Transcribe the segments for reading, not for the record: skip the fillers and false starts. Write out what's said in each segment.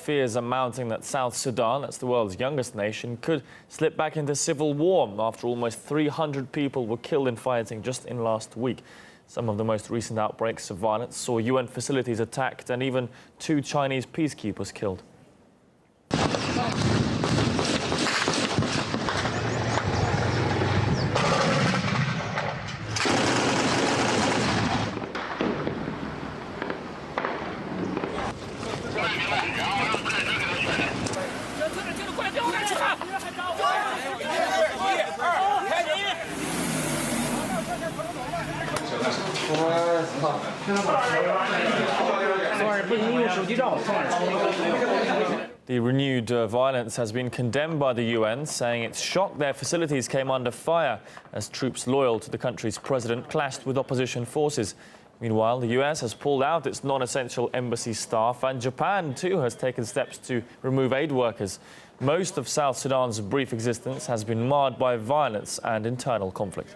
fears are mounting that South Sudan, that's the world's youngest nation, could slip back into civil war after almost 300 people were killed in fighting just in last week. Some of the most recent outbreaks of violence saw UN facilities attacked and even 2 Chinese peacekeepers killed. The renewed violence has been condemned by the UN, saying it's shocked their facilities came under fire as troops loyal to the country's president clashed with opposition forces. Meanwhile, the US has pulled out its non-essential embassy staff, and Japan too has taken steps to remove aid workers. Most of South Sudan's brief existence has been marred by violence and internal conflict.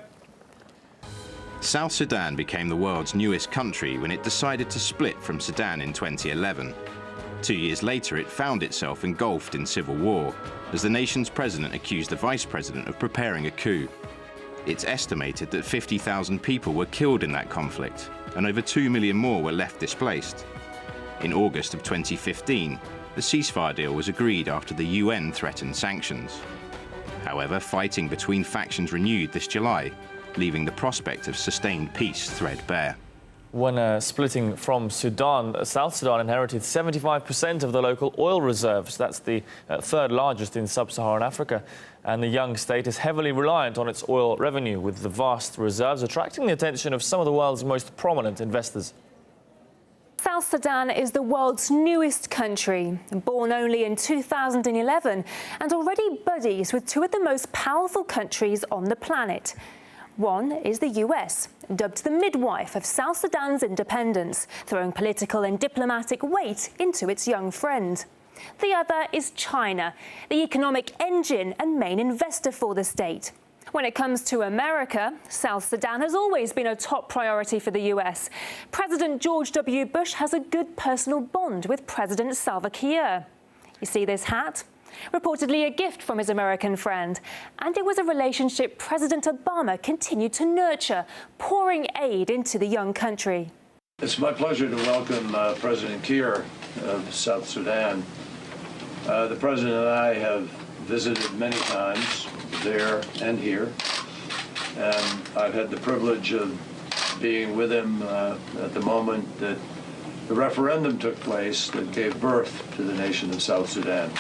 South Sudan became the world's newest country when it decided to split from Sudan in 2011. 2 years later, it found itself engulfed in civil war as the nation's president accused the vice president of preparing a coup. It's estimated that 50,000 people were killed in that conflict, and over 2 million more were left displaced. In August of 2015, the ceasefire deal was agreed after the UN threatened sanctions. However, fighting between factions renewed this July, leaving the prospect of sustained peace threadbare. When splitting from Sudan, South Sudan inherited 75% of the local oil reserves. That's the third largest in sub-Saharan Africa. And the young state is heavily reliant on its oil revenue, with the vast reserves attracting the attention of some of the world's most prominent investors. South Sudan is the world's newest country, born only in 2011, and already buddies with 2 of the most powerful countries on the planet. One is the US, dubbed the midwife of South Sudan's independence, throwing political and diplomatic weight into its young friend. The other is China, the economic engine and main investor for the state. When it comes to America, South Sudan has always been a top priority for the US. President George W. Bush has a good personal bond with President Salva Kiir. You see this hat? Reportedly a gift from his American friend. And it was a relationship President Obama continued to nurture, pouring aid into the young country. It's my pleasure to welcome President Kiir of South Sudan. The President and I have visited many times there and here. And I've had the privilege of being with him at the moment that the referendum took place that gave birth to the nation of South Sudan.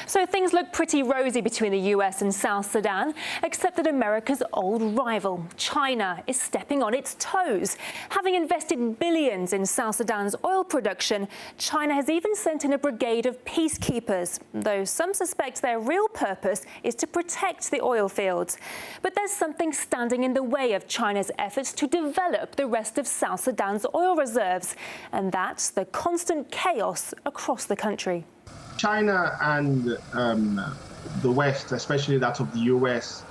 So things look pretty rosy between the US and South Sudan, except that America's old rival, China, is stepping on its toes. Having invested billions in South Sudan's oil production, China has even sent in a brigade of peacekeepers, though some suspect their real purpose is to protect the oil fields. But there's something standing in the way of China's efforts to develop the rest of South Sudan's oil reserves, and that's the constant chaos across the country. China and the West, especially that of the US,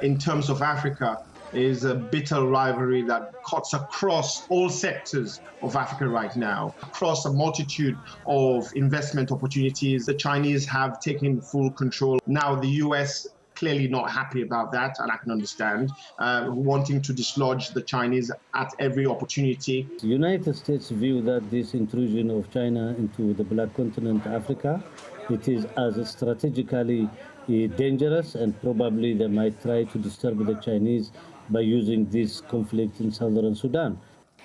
in terms of Africa, is a bitter rivalry that cuts across all sectors of Africa right now. Across a multitude of investment opportunities, the Chinese have taken full control. Now the US clearly not happy about that, and I can understand, wanting to dislodge the Chinese at every opportunity. The United States view that this intrusion of China into the Black Continent, Africa, it is as strategically dangerous, and probably they might try to disturb the Chinese by using this conflict in southern Sudan.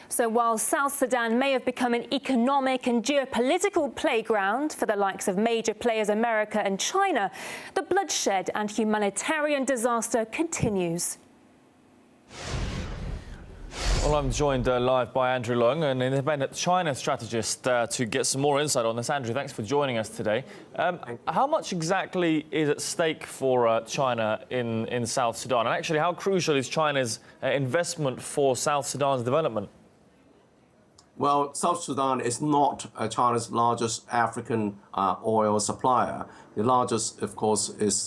So while South Sudan may have become an economic and geopolitical playground for the likes of major players America and China, the bloodshed and humanitarian disaster continues. Well, I'm joined live by Andrew Leung, an independent China strategist, to get some more insight on this. Andrew, thanks for joining us today. How much exactly is at stake for China in South Sudan? And actually, how crucial is China's investment for South Sudan's development? Well, South Sudan is not China's largest African oil supplier. The largest, of course, is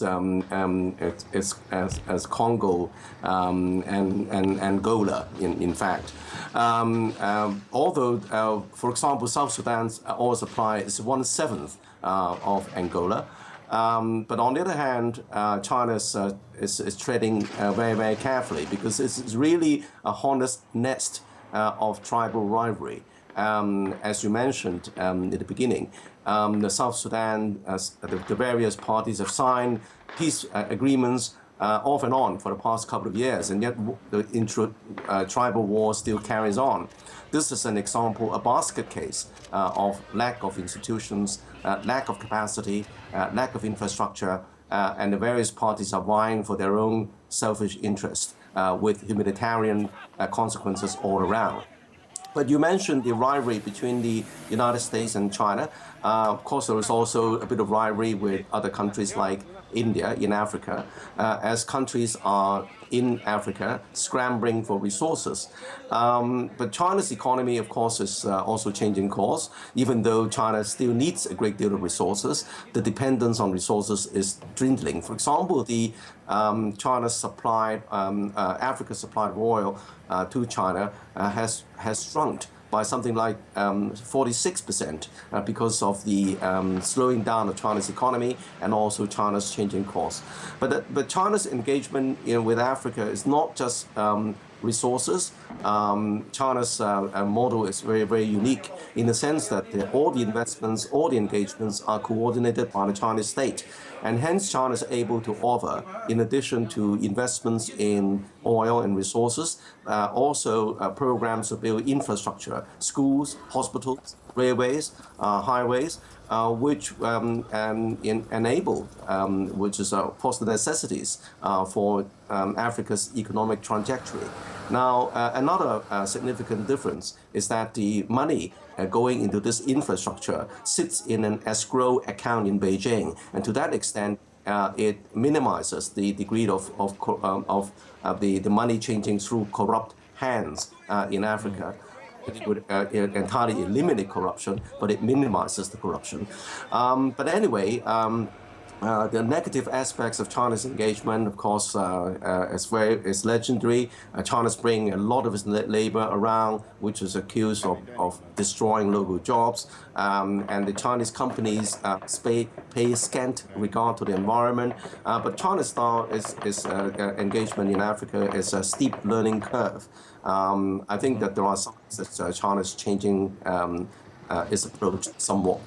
Congo and Angola, in fact. Although, for example, South Sudan's oil supply is 1/7 of Angola. But on the other hand, China is treading very, very carefully because it's really a hornet's nest of tribal rivalry. As you mentioned at the beginning, the South Sudan, the various parties have signed peace agreements off and on for the past couple of years, and yet the tribal war still carries on. This is an example, a basket case of lack of institutions, lack of capacity, lack of infrastructure, and the various parties are vying for their own selfish interest with humanitarian consequences all around. But you mentioned the rivalry between the United States and China. Of course, there is also a bit of rivalry with other countries like India in Africa, as countries are in Africa scrambling for resources. But China's economy, of course, is also changing course. Even though China still needs a great deal of resources, the dependence on resources is dwindling. For example, the China's supplied, Africa's supply of oil to China has shrunk by something like 46% because of the slowing down of China's economy and also China's changing course. But China's engagement with Africa is not just resources. China's model is very, very unique in the sense that all the investments, all the engagements are coordinated by the Chinese state. And hence China is able to offer, in addition to investments in oil and resources, also programs to build infrastructure, schools, hospitals, railways, highways, which enable, which is of course the necessities for Africa's economic trajectory. Now, another significant difference is that the money going into this infrastructure sits in an escrow account in Beijing, and to that extent, it minimizes the degree of the money changing through corrupt hands in Africa. It would entirely eliminate corruption, but it minimizes the corruption. But anyway, the negative aspects of China's engagement, of course, is legendary. China's bringing a lot of its labor around, which is accused of destroying local jobs. And the Chinese companies pay scant regard to the environment. But China's style is engagement in Africa is a steep learning curve. I think that there are signs that China's changing its approach somewhat.